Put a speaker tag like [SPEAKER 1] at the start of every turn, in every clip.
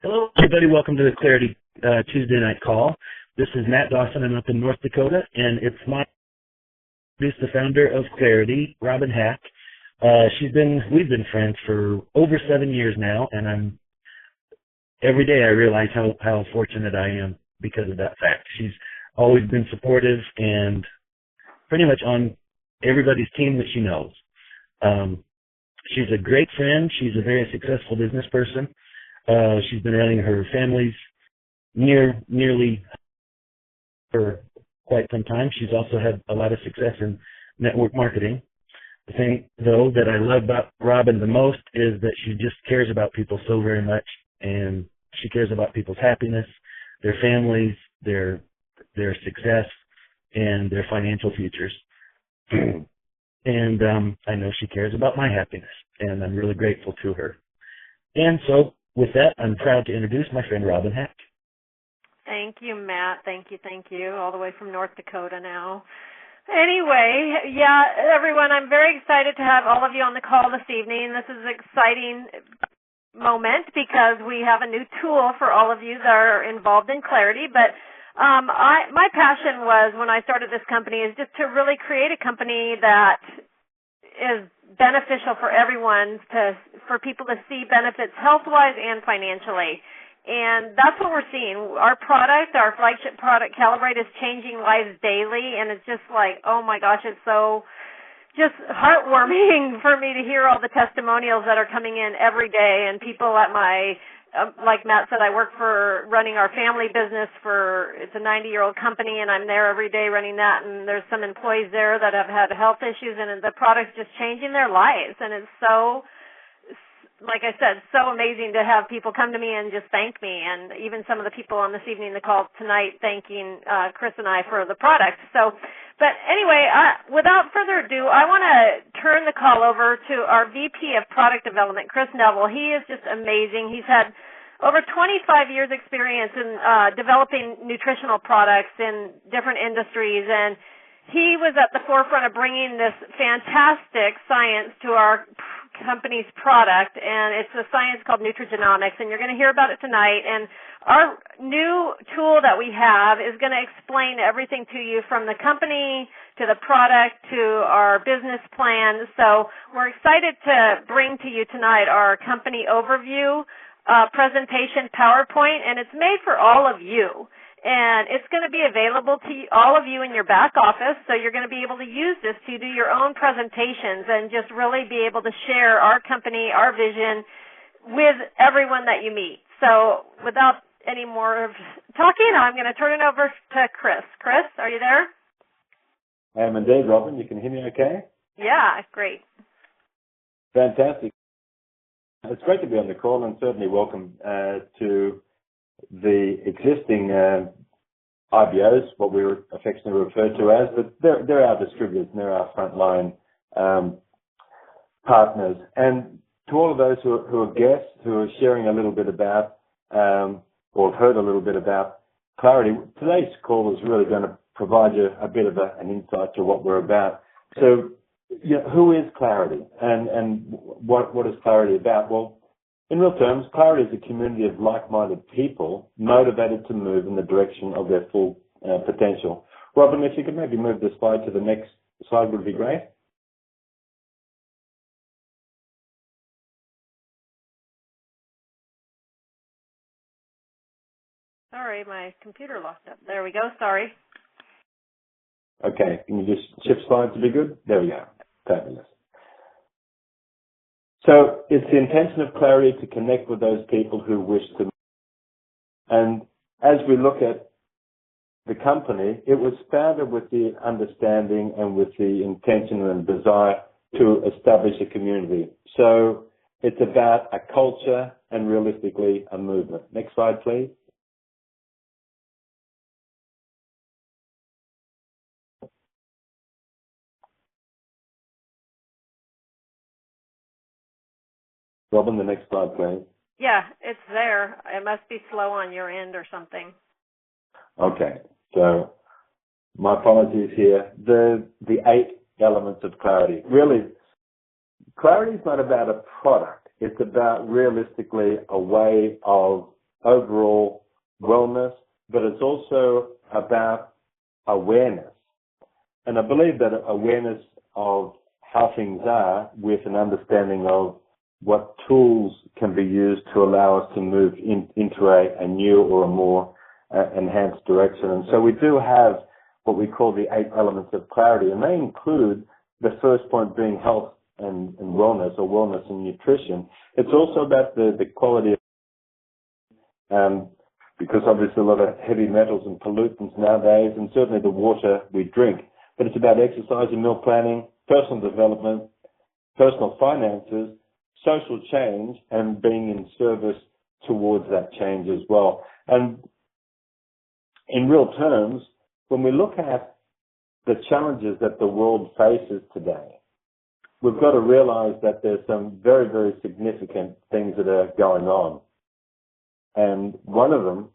[SPEAKER 1] Hello, everybody. Welcome to the Clarity Tuesday night call. This is Matt Dawson. I'm up in North Dakota, and it's the founder of Clar8ty, Robin Hack. We've been friends for over 7 years now, and every day I realize how fortunate I am because of that fact. She's always been supportive and pretty much on everybody's team that she knows. She's a great friend. She's a very successful business person. She's been running her family's nearly for quite some time. She's also had a lot of success in network marketing. The thing, though, that I love about Robin the most is that she just cares about people so very much, and she cares about people's happiness, their families, their success, and their financial futures. And I know she cares about my happiness, and I'm really grateful to her. And so, with that, I'm proud to introduce my friend Robin Hack.
[SPEAKER 2] Thank you, Matt. Thank you. All the way from North Dakota now. Anyway, everyone, I'm very excited to have all of you on the call this evening. This is an exciting moment because we have a new tool for all of you that are involved in Clar8ty. But my passion was, when I started this company, is just to really create a company that is beneficial for everyone, for people to see benefits health-wise and financially. And that's what we're seeing. Our product, our flagship product, Calibrate, is changing lives daily, and it's just like, oh my gosh, it's so just heartwarming for me to hear all the testimonials that are coming in every day, and people at my like Matt said, I work for running our family business it's a 90-year-old company, and I'm there every day running that, and there's some employees there that have had health issues, and the product's just changing their lives, and it's so, like I said, so amazing to have people come to me and just thank me, and even some of the people on this evening, the call tonight, thanking Chris and I for the product. So, but anyway, without further ado, I want to turn the call over to our VP of Product Development, Chris Neville. He is just amazing. He's had over 25 years experience in developing nutritional products in different industries, and he was at the forefront of bringing this fantastic science to our company's product, and it's a science called nutrigenomics, and you're going to hear about it tonight. And our new tool that we have is going to explain everything to you, from the company to the product to our business plan. So we're excited to bring to you tonight our company overview presentation PowerPoint, and it's made for all of you. And it's going to be available to all of you in your back office, so you're going to be able to use this to do your own presentations and just really be able to share our company, our vision with everyone that you meet. So without any more talking, I'm going to turn it over to Chris. Chris, are you there?
[SPEAKER 3] I am indeed, Robin. You can hear me okay?
[SPEAKER 2] Yeah, great.
[SPEAKER 3] Fantastic. It's great to be on the call, and certainly welcome to the existing IBOs, what we affectionately refer to as, but they're our distributors and they're our frontline partners. And to all of those who are guests, who are sharing a little bit about or have heard a little bit about Clar8ty, today's call is really going to provide you a bit of an insight to what we're about. So, who is Clar8ty, and what is Clar8ty about? Well, in real terms, Clar8ty is a community of like-minded people motivated to move in the direction of their full potential. Robin, if you could maybe move the slide to the next slide, would be great.
[SPEAKER 2] Sorry, my computer locked up. There we go. Sorry.
[SPEAKER 3] Okay, can you just shift slides to be good? There we go. Fabulous. So it's the intention of Clar8ty to connect with those people who wish to. And as we look at the company, it was founded with the understanding and with the intention and desire to establish a community. So it's about a culture and realistically a movement. Next slide, please. Robin, the next slide, please.
[SPEAKER 2] Yeah, it's there. It must be slow on your end or something.
[SPEAKER 3] Okay, so my apologies here. The 8 elements of Clar8ty. Really, Clar8ty is not about a product. It's about realistically a way of overall wellness, but it's also about awareness. And I believe that awareness of how things are with an understanding of what tools can be used to allow us to move into a new or a more enhanced direction. And so we do have what we call the 8 elements of clarity, and they include the first point being health and wellness, or wellness and nutrition. It's also about the quality of, because obviously a lot of heavy metals and pollutants nowadays, and certainly the water we drink. But it's about exercise and meal planning, personal development, personal finances, social change, and being in service towards that change as well. And in real terms, when we look at the challenges that the world faces today, we've got to realize that there's some very, very significant things that are going on. And one of them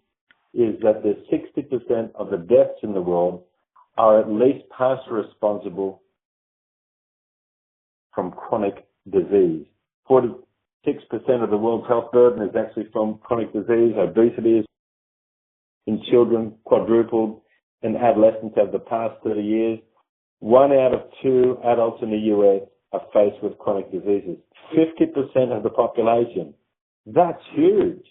[SPEAKER 3] is that there's 60% of the deaths in the world are at least partially responsible from chronic disease. 46% of the world's health burden is actually from chronic disease. Obesity is in children quadrupled in adolescents over the past 30 years. 1 out of 2 adults in the US are faced with chronic diseases. 50% of the population. That's huge.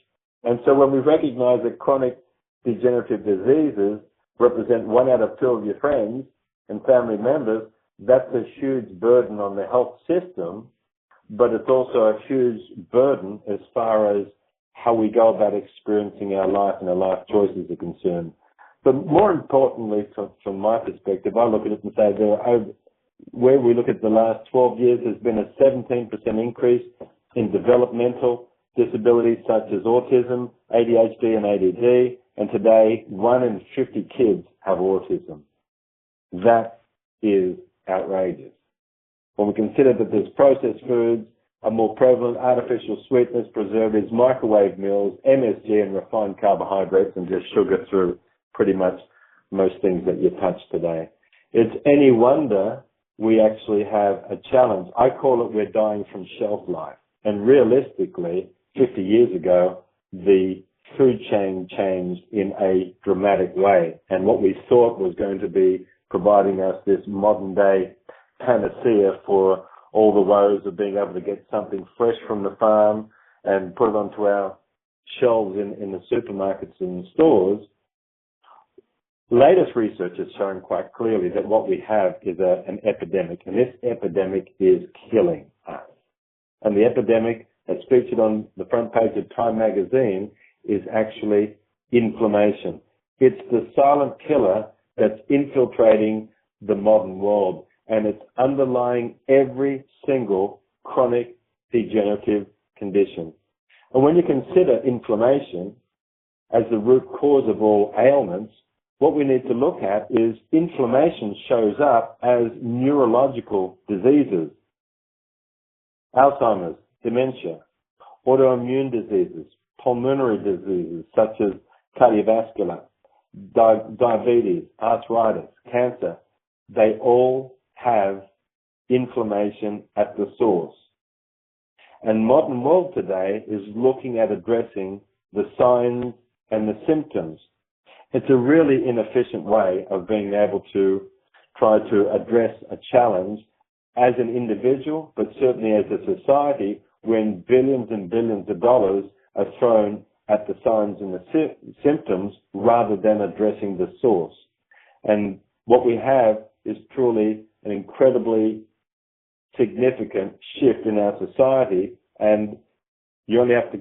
[SPEAKER 3] And so when we recognize that chronic degenerative diseases represent 1 out of 2 of your friends and family members, that's a huge burden on the health system, but it's also a huge burden as far as how we go about experiencing our life and our life choices are concerned. But more importantly, from my perspective, I look at it and say where we look at the last 12 years, there's been a 17% increase in developmental disabilities such as autism, ADHD and ADD, and today 1 in 50 kids have autism. That is outrageous. When we consider that there's processed foods are more prevalent, artificial sweeteners, preservatives, microwave meals, MSG and refined carbohydrates, and just sugar through pretty much most things that you touch today. It's any wonder we actually have a challenge. I call it we're dying from shelf life. And realistically, 50 years ago, the food chain changed in a dramatic way. And what we thought was going to be providing us this modern day panacea for all the woes of being able to get something fresh from the farm and put it onto our shelves in the supermarkets and stores. Latest research has shown quite clearly that what we have is an epidemic, and this epidemic is killing us. And the epidemic that's featured on the front page of Time magazine is actually inflammation. It's the silent killer that's infiltrating the modern world, and it's underlying every single chronic degenerative condition. And when you consider inflammation as the root cause of all ailments, what we need to look at is inflammation shows up as neurological diseases, Alzheimer's, dementia, autoimmune diseases, pulmonary diseases such as cardiovascular, diabetes, arthritis, cancer. They all have inflammation at the source. And modern world today is looking at addressing the signs and the symptoms. It's a really inefficient way of being able to try to address a challenge as an individual, but certainly as a society, when billions and billions of dollars are thrown at the signs and the symptoms rather than addressing the source. And what we have is truly an incredibly significant shift in our society, and you only have to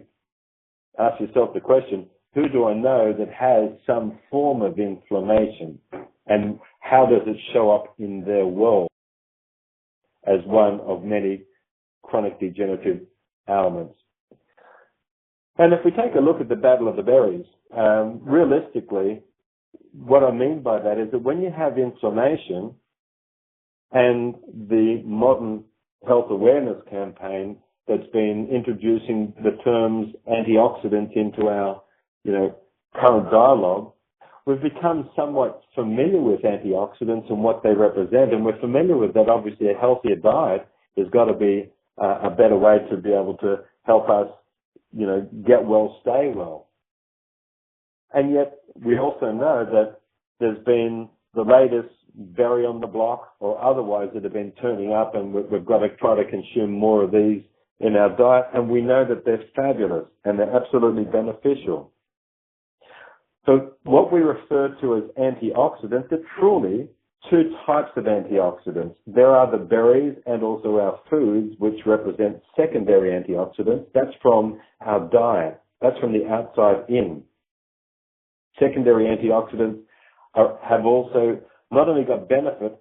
[SPEAKER 3] ask yourself the question, who do I know that has some form of inflammation, and how does it show up in their world as one of many chronic degenerative ailments? And if we take a look at the battle of the berries, realistically, what I mean by that is that when you have inflammation, and the modern health awareness campaign that's been introducing the terms antioxidants into our, current dialogue, we've become somewhat familiar with antioxidants and what they represent, and we're familiar with that. Obviously, a healthier diet has got to be a better way to be able to help us, get well, stay well. And yet we also know that there's been the latest berry on the block or otherwise that have been turning up, and we've got to try to consume more of these in our diet, and we know that they're fabulous and they're absolutely beneficial. So what we refer to as antioxidants are truly two types of antioxidants. There are the berries and also our foods, which represent secondary antioxidants. That's from our diet. That's from the outside in. Secondary antioxidants have also not only got benefit,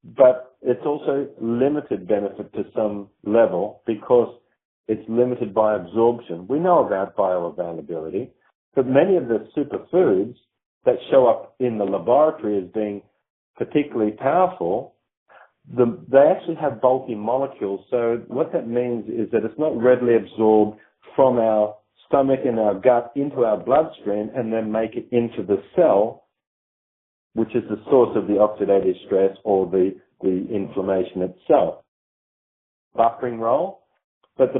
[SPEAKER 3] but it's also limited benefit to some level because it's limited by absorption. We know about bioavailability, but many of the superfoods that show up in the laboratory as being particularly powerful, they actually have bulky molecules. So what that means is that it's not readily absorbed from our stomach and our gut into our bloodstream and then make it into the cell, which is the source of the oxidative stress or the inflammation itself. Buffering role, but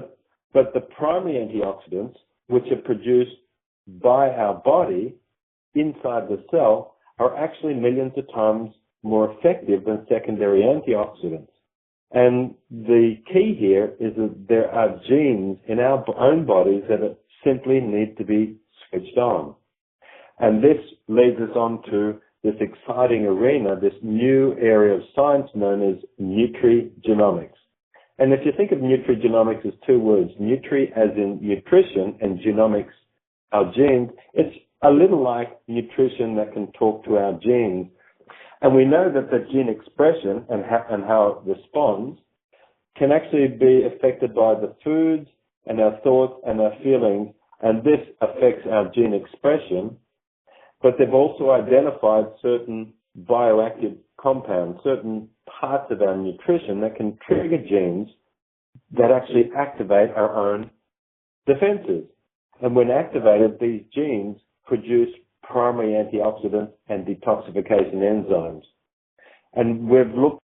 [SPEAKER 3] the primary antioxidants, which are produced by our body inside the cell, are actually millions of times more effective than secondary antioxidants. And the key here is that there are genes in our own bodies that simply need to be switched on. And this leads us on to this exciting arena, this new area of science known as nutrigenomics. And if you think of nutrigenomics as two words, nutri as in nutrition and genomics, our genes, it's a little like nutrition that can talk to our genes. And we know that the gene expression and how it responds can actually be affected by the foods and our thoughts and our feelings, and this affects our gene expression. But they've also identified certain bioactive compounds, certain parts of our nutrition that can trigger genes that actually activate our own defenses. And when activated, these genes produce primary antioxidants and detoxification enzymes. And we've looked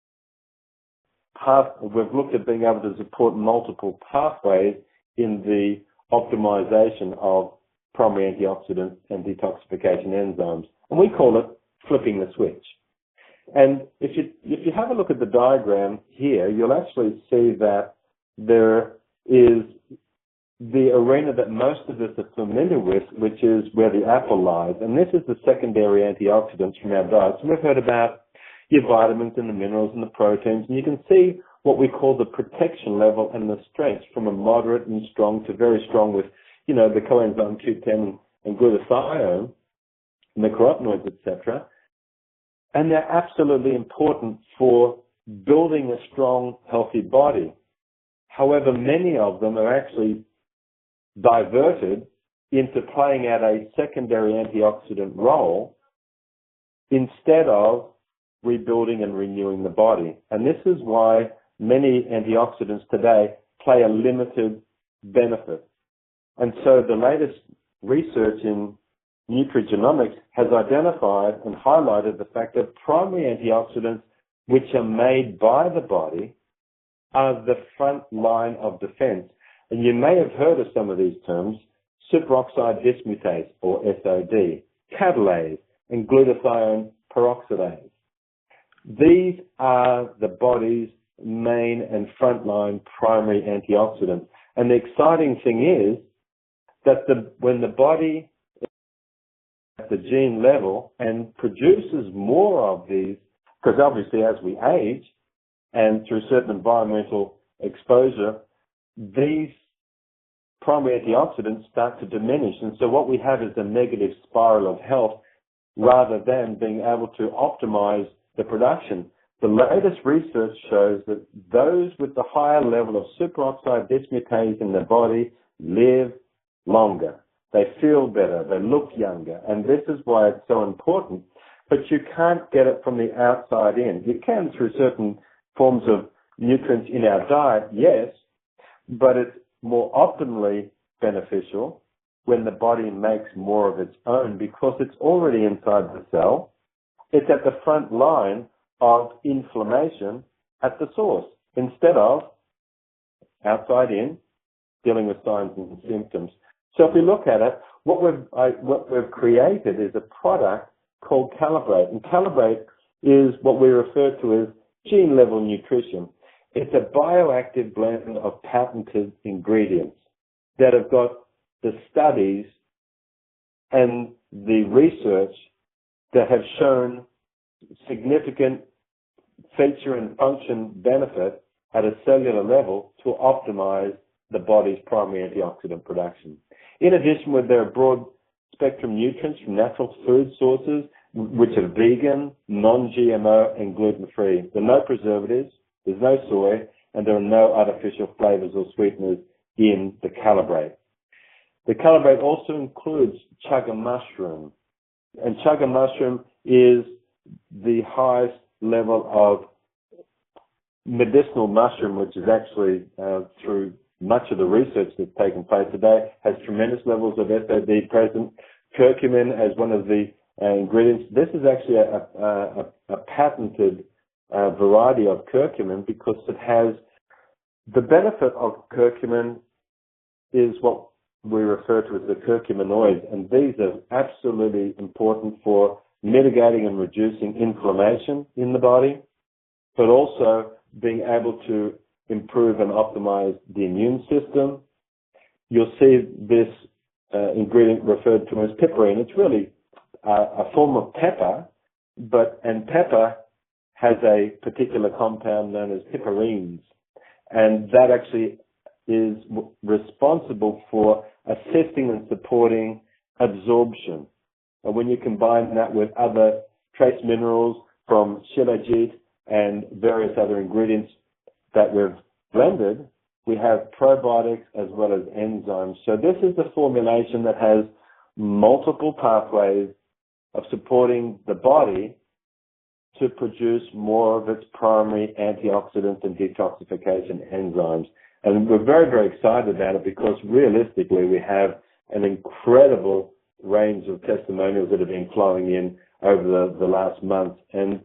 [SPEAKER 3] at being able to support multiple pathways in the optimization of primary antioxidants and detoxification enzymes. And we call it flipping the switch. And if you have a look at the diagram here, you'll actually see that there is the arena that most of us are familiar with, which is where the apple lies. And this is the secondary antioxidants from our diet. So we've heard about your vitamins and the minerals and the proteins, and you can see what we call the protection level and the strength from a moderate and strong to very strong with, the coenzyme Q10 and glutathione, and the carotenoids, etc. And they're absolutely important for building a strong, healthy body. However, many of them are actually diverted into playing out a secondary antioxidant role instead of rebuilding and renewing the body. And this is why many antioxidants today play a limited benefit. And so the latest research in nutrigenomics has identified and highlighted the fact that primary antioxidants, which are made by the body, are the front line of defense. And you may have heard of some of these terms: superoxide dismutase, or SOD, catalase, and glutathione peroxidase. These are the body's main and frontline primary antioxidants. And the exciting thing is that when the body is at the gene level and produces more of these, because obviously as we age and through certain environmental exposure, these primary antioxidants start to diminish. And so what we have is a negative spiral of health rather than being able to optimize the production. The latest research shows that those with the higher level of superoxide dismutase in their body live longer. They feel better. They look younger. And this is why it's so important. But you can't get it from the outside in. You can through certain forms of nutrients in our diet, yes, but it's more optimally beneficial when the body makes more of its own because it's already inside the cell. It's at the front line of inflammation at the source instead of outside in, dealing with signs and symptoms. So if we look at it, what we've created is a product called Clar8ty. And Clar8ty is what we refer to as gene-level nutrition. It's a bioactive blend of patented ingredients that have got the studies and the research that have shown significant feature and function benefit at a cellular level to optimize the body's primary antioxidant production. In addition, there are broad spectrum nutrients from natural food sources, which are vegan, non-GMO, and gluten-free. There are no preservatives, there's no soy, and there are no artificial flavors or sweeteners in the Clar8ty. The Clar8ty also includes chaga mushroom, and chaga mushroom is the highest level of medicinal mushroom, which is actually, through much of the research that's taken place today, has tremendous levels of SOD present. Curcumin as one of the ingredients. This is actually a patented variety of curcumin because it has the benefit of curcumin is what we refer to as the curcuminoids, and these are absolutely important for mitigating and reducing inflammation in the body, but also being able to improve and optimize the immune system. You'll see this ingredient referred to as piperine. It's really a form of pepper, and pepper has a particular compound known as piperines, and that actually is responsible for assisting and supporting absorption. And when you combine that with other trace minerals from shilajit and various other ingredients that we've blended, we have probiotics as well as enzymes. So this is a formulation that has multiple pathways of supporting the body to produce more of its primary antioxidant and detoxification enzymes. And we're very, very excited about it because realistically we have an incredible range of testimonials that have been flowing in over the last month. And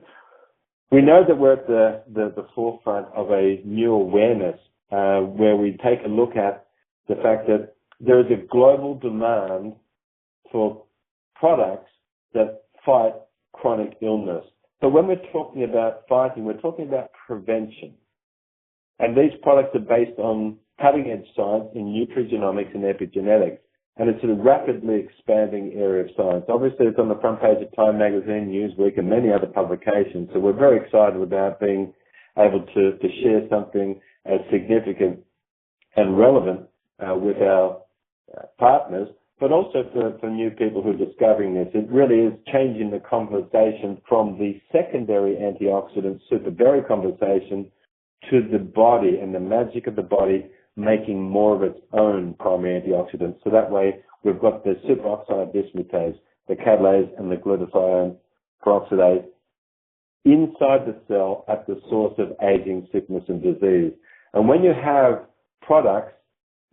[SPEAKER 3] we know that we're at the forefront of a new awareness where we take a look at the fact that there is a global demand for products that fight chronic illness. But when we're talking about fighting, we're talking about prevention. And these products are based on cutting-edge science in nutrigenomics and epigenetics. And it's a rapidly expanding area of science. Obviously, it's on the front page of Time Magazine, Newsweek, and many other publications. So we're very excited about being able to share something as significant and relevant with our partners, but also for new people who are discovering this. It really is changing the conversation from the secondary antioxidant superberry conversation to the body and the magic of the body making more of its own primary antioxidants. So that way we've got the superoxide dismutase, the catalase and the glutathione peroxidase inside the cell at the source of aging, sickness and disease. And when you have products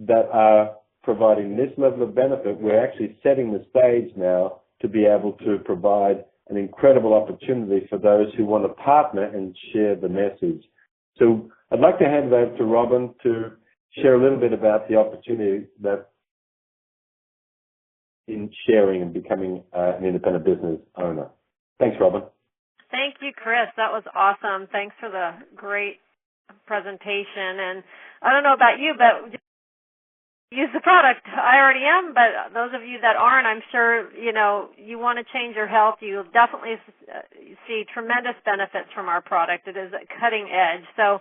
[SPEAKER 3] that are providing this level of benefit, we're actually setting the stage now to be able to provide an incredible opportunity for those who want to partner and share the message. So I'd like to hand it over to Robin to share a little bit about the opportunity that in sharing and becoming an independent business owner. Thanks, Robin.
[SPEAKER 2] Thank you, Chris. That was awesome. Thanks for the great presentation. And I don't know about you, but use the product. I already am, but those of you that aren't, I'm sure, you want to change your health. You'll definitely see tremendous benefits from our product. It is cutting edge. So,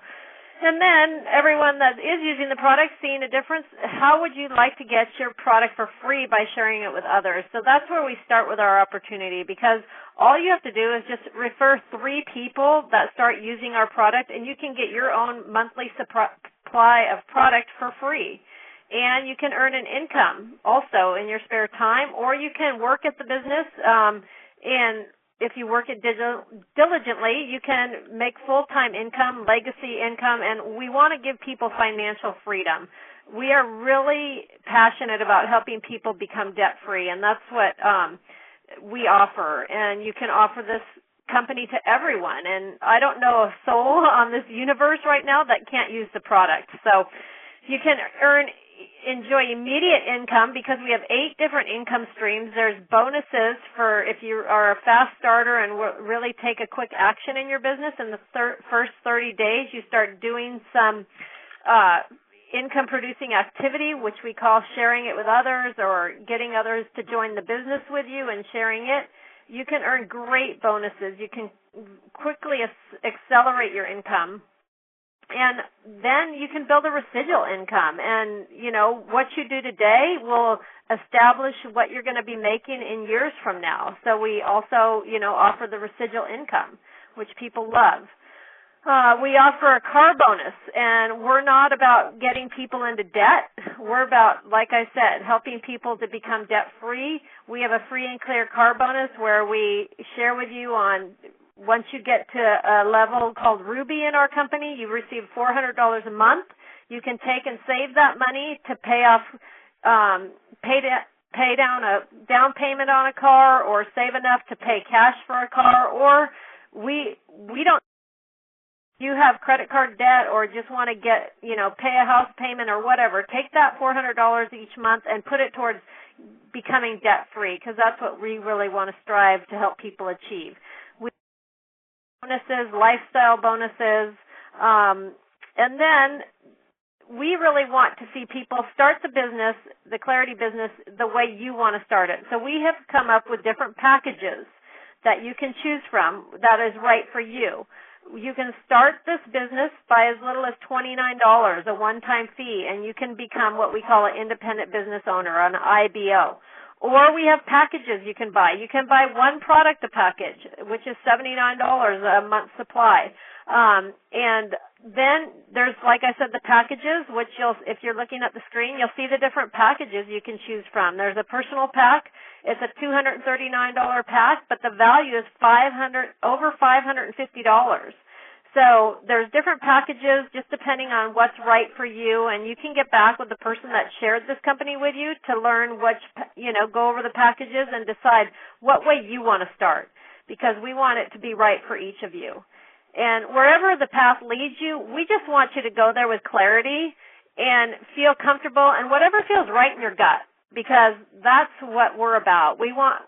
[SPEAKER 2] and then everyone that is using the product, seeing a difference, how would you like to get your product for free by sharing it with others? So that's where we start with our opportunity, because all you have to do is just refer 3 people that start using our product, and you can get your own monthly supply of product for free. And you can earn an income also in your spare time, or you can work at the business, and if you work it diligently, you can make full-time income, legacy income, and we want to give people financial freedom. We are really passionate about helping people become debt-free, and that's what we offer. And you can offer this company to everyone, and I don't know a soul on this universe right now that can't use the product. So you can earn enjoy immediate income because we have 8 different income streams. There's bonuses for if you are a fast starter and really take a quick action in your business. In the first 30 days, you start doing some income-producing activity, which we call sharing it with others or getting others to join the business with you and sharing it. You can earn great bonuses. You can quickly accelerate your income. And then you can build a residual income. And, what you do today will establish what you're going to be making in years from now. So we also, offer the residual income, which people love. We offer a car bonus, and we're not about getting people into debt. We're about, like I said, helping people to become debt-free. We have a free and clear car bonus where we share with you on once you get to a level called Ruby in our company, you receive $400 a month. You can take and save that money to pay off, pay down a down payment on a car, or save enough to pay cash for a car. Or we don't. You have credit card debt, or just want to get pay a house payment or whatever. Take that $400 each month and put it towards becoming debt free, because that's what we really want to strive to help people achieve. Bonuses, lifestyle bonuses, and then we really want to see people start the business, the Clar8ty business, the way you want to start it. So we have come up with different packages that you can choose from that is right for you. You can start this business by as little as $29, a one-time fee, and you can become what we call an independent business owner, an IBO. Or we have packages you can buy. You can buy one product a package, which is $79 a month supply. And then there's, like I said, the packages, which if you're looking at the screen, you'll see the different packages you can choose from. There's a personal pack. It's a $239 pack, but the value is over $550. So there's different packages just depending on what's right for you, and you can get back with the person that shared this company with you to learn go over the packages and decide what way you want to start, because we want it to be right for each of you. And wherever the path leads you, we just want you to go there with clarity and feel comfortable and whatever feels right in your gut, because that's what we're about. We want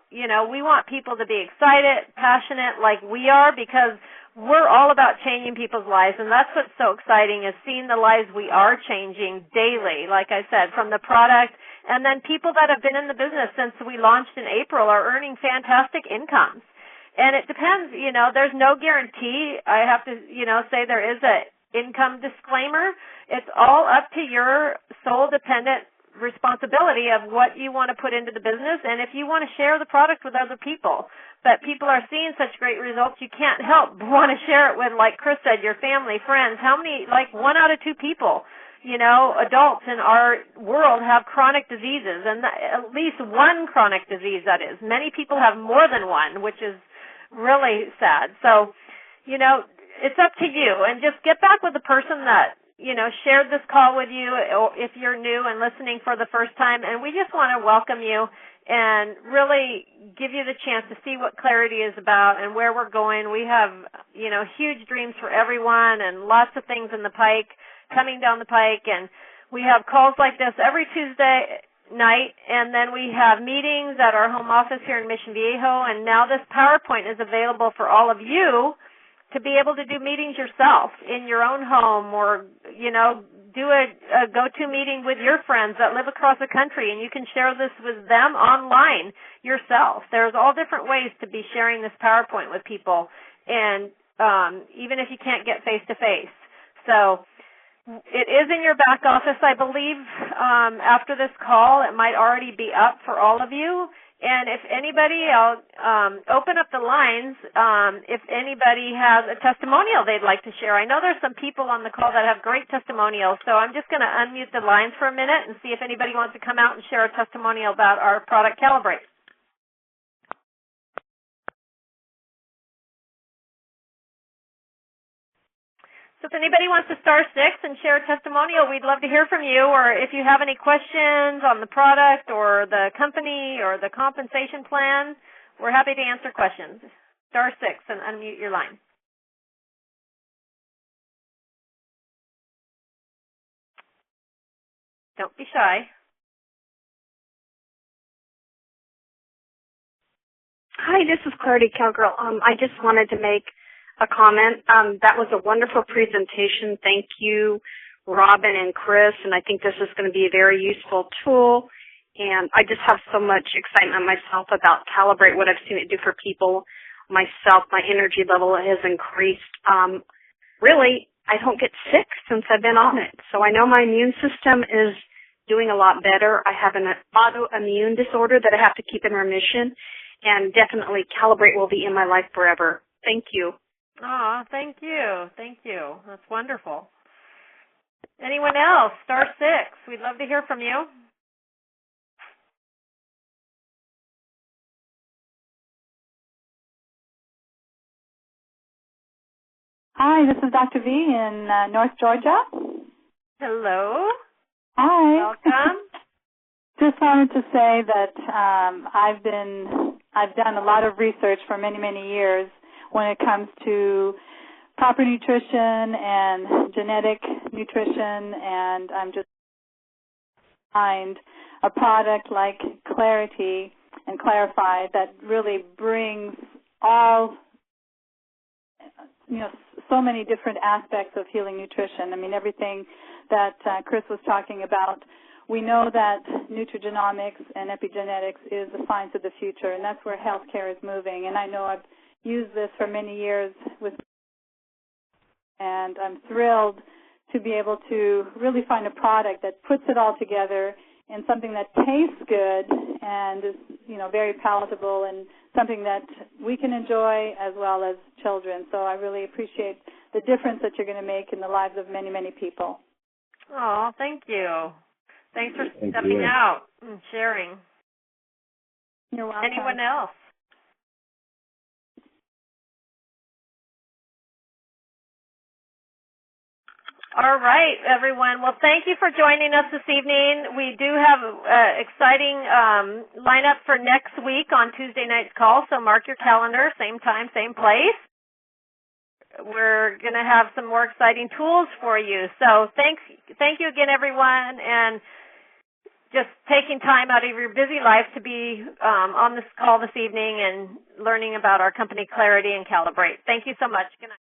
[SPEAKER 2] people to be excited, passionate like we are, because we're all about changing people's lives, and that's what's so exciting, is seeing the lives we are changing daily, like I said, from the product. And then people that have been in the business since we launched in April are earning fantastic incomes. And it depends, there's no guarantee. I have to, say there is a income disclaimer. It's all up to your sole dependent responsibility of what you want to put into the business, and if you want to share the product with other people. But people are seeing such great results, you can't help but want to share it with, like Chris said, your family, friends. How many, 1 out of 2 people, adults in our world have chronic diseases, and at least one chronic disease, that is. Many people have more than one, which is really sad. So, it's up to you, and just get back with the person that shared this call with you, or if you're new and listening for the first time. And we just want to welcome you and really give you the chance to see what Clar8ty is about and where we're going. We have, huge dreams for everyone and lots of things in the pike, coming down the pike. And we have calls like this every Tuesday night, and then we have meetings at our home office here in Mission Viejo. And now this PowerPoint is available for all of you to be able to do meetings yourself in your own home, or, do a go-to meeting with your friends that live across the country, and you can share this with them online yourself. There's all different ways to be sharing this PowerPoint with people, and even if you can't get face-to-face. So it is in your back office, I believe. After this call, it might already be up for all of you. And if anybody, I'll open up the lines if anybody has a testimonial they'd like to share. I know there's some people on the call that have great testimonials, so I'm just going to unmute the lines for a minute and see if anybody wants to come out and share a testimonial about our product, Calibrate. So if anybody wants to star 6 and share a testimonial, we'd love to hear from you. Or if you have any questions on the product or the company or the compensation plan, we're happy to answer questions. Star 6 and unmute your line. Don't be shy.
[SPEAKER 4] Hi, this is Clar8ty Cowgirl. I just wanted to make a comment. That was a wonderful presentation. Thank you, Robin and Chris, and I think this is going to be a very useful tool. And I just have so much excitement myself about Calibrate, what I've seen it do for people. Myself, my energy level has increased. Really, I don't get sick since I've been on it. So I know my immune system is doing a lot better. I have an autoimmune disorder that I have to keep in remission. And definitely Calibrate will be in my life forever. Thank you.
[SPEAKER 2] Oh, thank you. Thank you. That's wonderful. Anyone else? Star 6. We'd love to hear from you.
[SPEAKER 5] Hi, this is Dr. V in North Georgia.
[SPEAKER 2] Hello.
[SPEAKER 5] Hi.
[SPEAKER 2] Welcome.
[SPEAKER 5] Just wanted to say that I've done a lot of research for many, many years when it comes to proper nutrition and genetic nutrition, and I'm just find a product like Clar8ty and Clar8ty that really brings all, so many different aspects of healing nutrition. I mean, everything that Chris was talking about. We know that nutrigenomics and epigenetics is the science of the future, and that's where healthcare is moving. And I know I've used this for many years and I'm thrilled to be able to really find a product that puts it all together in something that tastes good and is, very palatable and something that we can enjoy as well as children. So I really appreciate the difference that you're going to make in the lives of many, many people.
[SPEAKER 2] Oh, thank you. Thanks for stepping out and sharing.
[SPEAKER 5] You're welcome.
[SPEAKER 2] Anyone else? All right, everyone. Well, thank you for joining us this evening. We do have an exciting lineup for next week on Tuesday night's call, so mark your calendar, same time, same place. We're going to have some more exciting tools for you. So thank you again, everyone, and just taking time out of your busy life to be on this call this evening and learning about our company Clar8ty and Calibrate. Thank you so much. Good night.